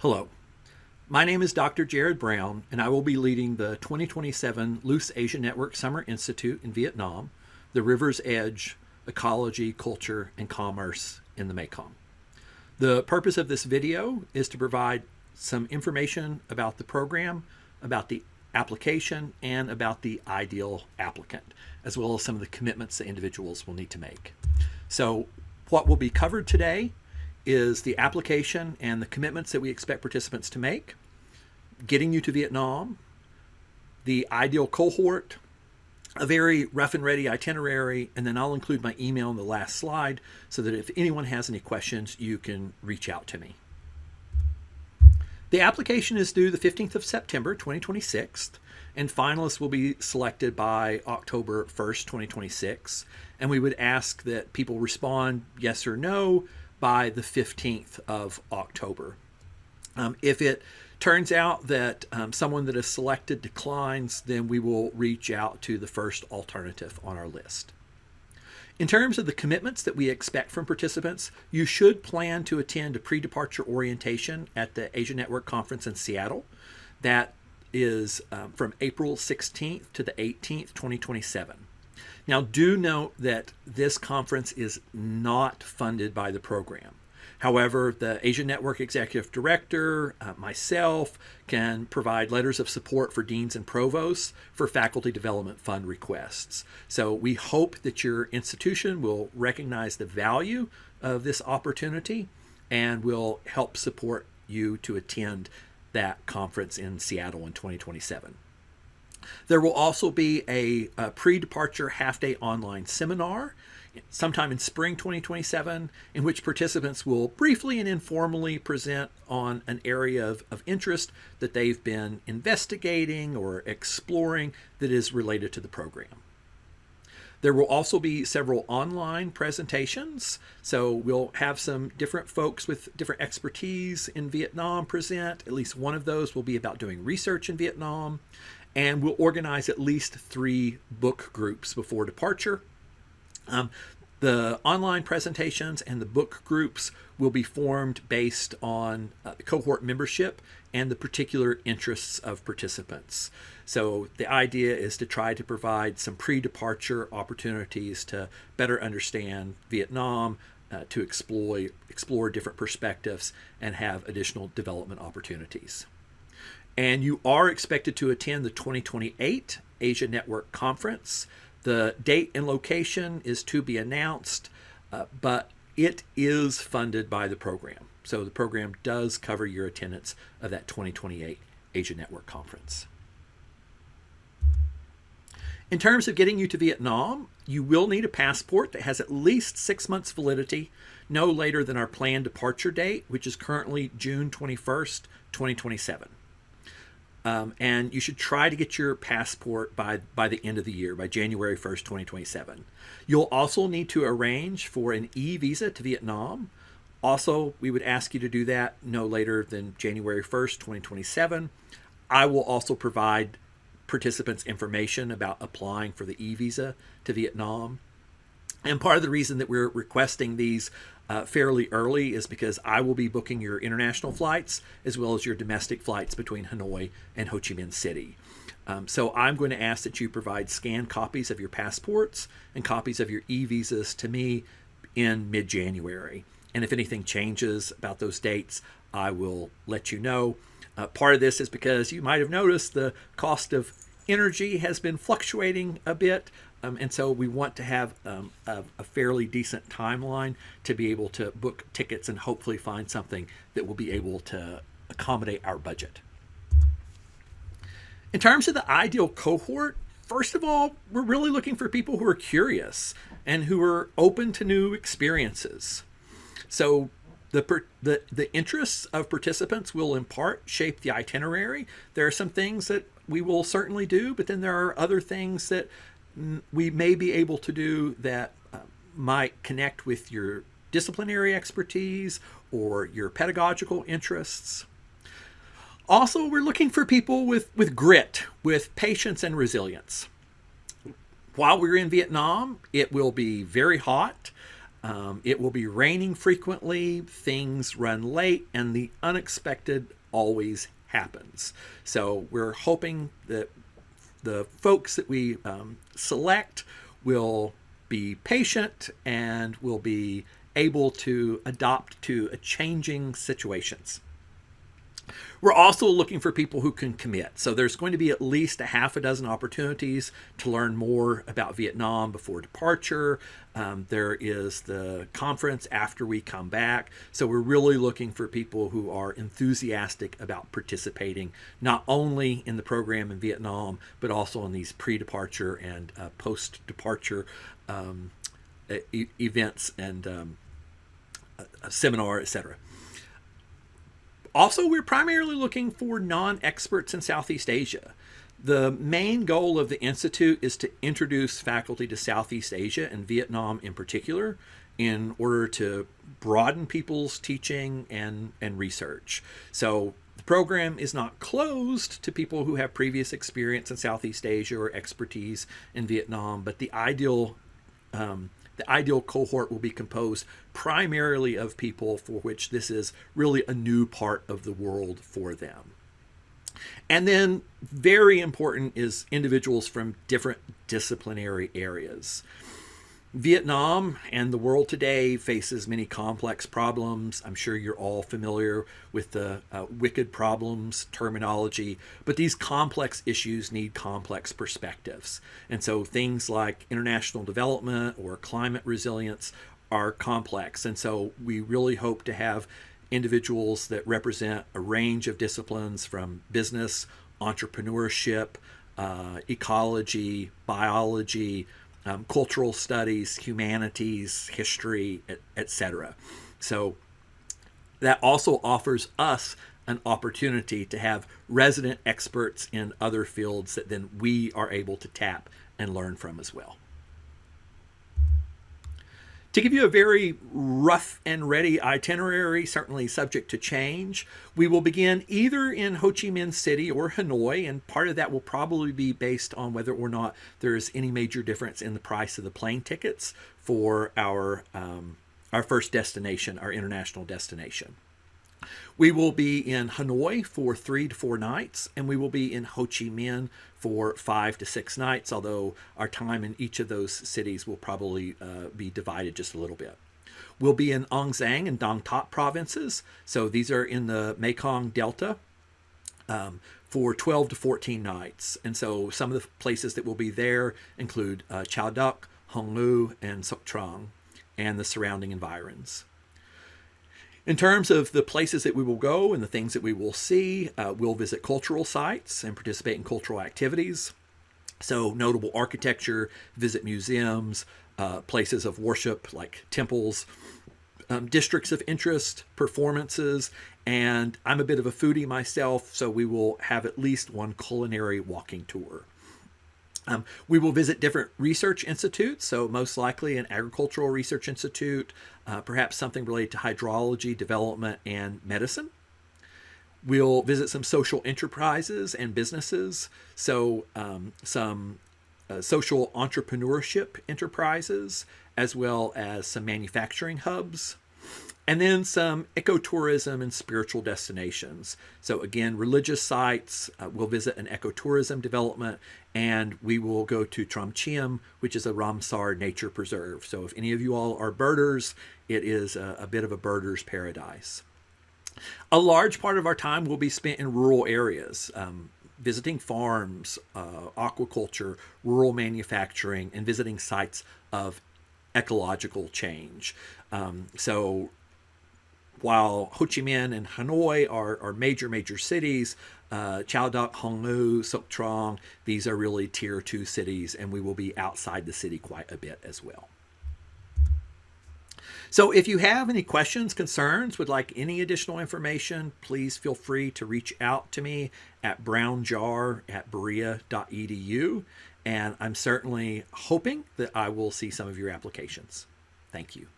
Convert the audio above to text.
Hello, my name is Dr. Jarrod Brown, and I will be leading the 2027 Luce ASIANetwork Summer Institute in Vietnam, the River's Edge, Ecology, Culture, and Commerce in the Mekong. The purpose of this video is to provide some information about the program, about the application, and about the ideal applicant, as well as some of the commitments that individuals will need to make. So what will be covered today is the application and the commitments that we expect participants to make, getting you to Vietnam, the ideal cohort, a very rough and ready itinerary, and then I'll include my email in the last slide so that if anyone has any questions, you can reach out to me. The application is due the 15th of September, 2026, and finalists will be selected by October 1st, 2026. And we would ask that people respond yes or no by the 15th of October. If it turns out that someone that is selected declines, then we will reach out to the first alternative on our list. In terms of the commitments that we expect from participants, you should plan to attend a pre-departure orientation at the ASIANetwork Conference in Seattle. That is from April 16th to the 18th, 2027. Now, do note that this conference is not funded by the program. However, the ASIANetwork Executive Director, myself, can provide letters of support for deans and provosts for faculty development fund requests. So we hope that your institution will recognize the value of this opportunity and will help support you to attend that conference in Seattle in 2027. There will also be a pre-departure half-day online seminar sometime in spring 2027 in which participants will briefly and informally present on an area of interest that they've been investigating or exploring that is related to the program. There will also be several online presentations. So we'll have some different folks with different expertise in Vietnam present. At least one of those will be about doing research in Vietnam. And we'll organize at least 3 book groups before departure. The online presentations and the book groups will be formed based on cohort membership and the particular interests of participants. So the idea is to try to provide some pre-departure opportunities to better understand Vietnam, to explore different perspectives, and have additional development opportunities. And you are expected to attend the 2028 ASIANetwork Conference. The date and location is to be announced, but it is funded by the program. So the program does cover your attendance of that 2028 ASIANetwork Conference. In terms of getting you to Vietnam, you will need a passport that has at least 6 months validity, no later than our planned departure date, which is currently June 21st, 2027. And you should try to get your passport by the end of the year, by January 1st, 2027. You'll also need to arrange for an e-visa to Vietnam. Also, we would ask you to do that no later than January 1st, 2027. I will also provide participants information about applying for the e-visa to Vietnam. And part of the reason that we're requesting these fairly early is because I will be booking your international flights as well as your domestic flights between Hanoi and Ho Chi Minh City. So I'm going to ask that you provide scanned copies of your passports and copies of your e-visas to me in mid-January. And if anything changes about those dates, I will let you know. Part of this is because you might have noticed the cost of energy has been fluctuating a bit. And so we want to have a fairly decent timeline to be able to book tickets and hopefully find something that will be able to accommodate our budget. In terms of the ideal cohort, first of all, we're really looking for people who are curious and who are open to new experiences. So the interests of participants will in part shape the itinerary. There are some things that we will certainly do, but then there are other things that we may be able to do that might connect with your disciplinary expertise or your pedagogical interests. Also, we're looking for people with grit, with patience and resilience. While we're in Vietnam, it will be very hot. It will be raining frequently, things run late, and the unexpected always happens. So we're hoping that the folks that we select will be patient and will be able to adapt to changing situations. We're also looking for people who can commit. So there's going to be at least a half a dozen opportunities to learn more about Vietnam before departure. There is the conference after we come back. So we're really looking for people who are enthusiastic about participating, not only in the program in Vietnam, but also in these pre-departure and post-departure events and seminar, etc. Also, we're primarily looking for non-experts in Southeast Asia. The main goal of the Institute is to introduce faculty to Southeast Asia and Vietnam in particular in order to broaden people's teaching and research. So the program is not closed to people who have previous experience in Southeast Asia or expertise in Vietnam, but the ideal cohort will be composed primarily of people for which this is really a new part of the world for them. And then very important is individuals from different disciplinary areas. Vietnam and the world today faces many complex problems. I'm sure you're all familiar with the wicked problems terminology, but these complex issues need complex perspectives. And so things like international development or climate resilience are complex. And so we really hope to have individuals that represent a range of disciplines from business, entrepreneurship, ecology, biology, cultural studies, humanities, history, etc. So that also offers us an opportunity to have resident experts in other fields that then we are able to tap and learn from as well. To give you a very rough and ready itinerary, certainly subject to change, we will begin either in Ho Chi Minh City or Hanoi, and part of that will probably be based on whether or not there is any major difference in the price of the plane tickets for our first destination, our international destination. We will be in Hanoi for 3 to 4 nights, and we will be in Ho Chi Minh for 5 to 6 nights, although our time in each of those cities will probably be divided just a little bit. We'll be in Ong Sang and Dang Thap provinces, so these are in the Mekong Delta, for 12 to 14 nights. And so some of the places that will be there include Chao Duc, Hong Lu, and Sok Trang, and the surrounding environs. In terms of the places that we will go and the things that we will see, we'll visit cultural sites and participate in cultural activities. So notable architecture, visit museums, places of worship like temples, districts of interest, performances, and I'm a bit of a foodie myself, so we will have at least one culinary walking tour. We will visit different research institutes, so most likely an agricultural research institute, perhaps something related to hydrology, development, and medicine. We'll visit some social enterprises and businesses, so some social entrepreneurship enterprises, as well as some manufacturing hubs. And then some ecotourism and spiritual destinations. So again, religious sites, we'll visit an ecotourism development, and we will go to Tram Chiem, which is a Ramsar nature preserve. So if any of you all are birders, it is a bit of a birder's paradise. A large part of our time will be spent in rural areas, visiting farms, aquaculture, rural manufacturing, and visiting sites of ecological change. So while Ho Chi Minh and Hanoi are major cities, Chao Duc, Hong Lu, Sok Trang, these are really tier 2 cities, and we will be outside the city quite a bit as well. So if you have any questions, concerns, would like any additional information, please feel free to reach out to me at brownjar@berea.edu, and I'm certainly hoping that I will see some of your applications. Thank you.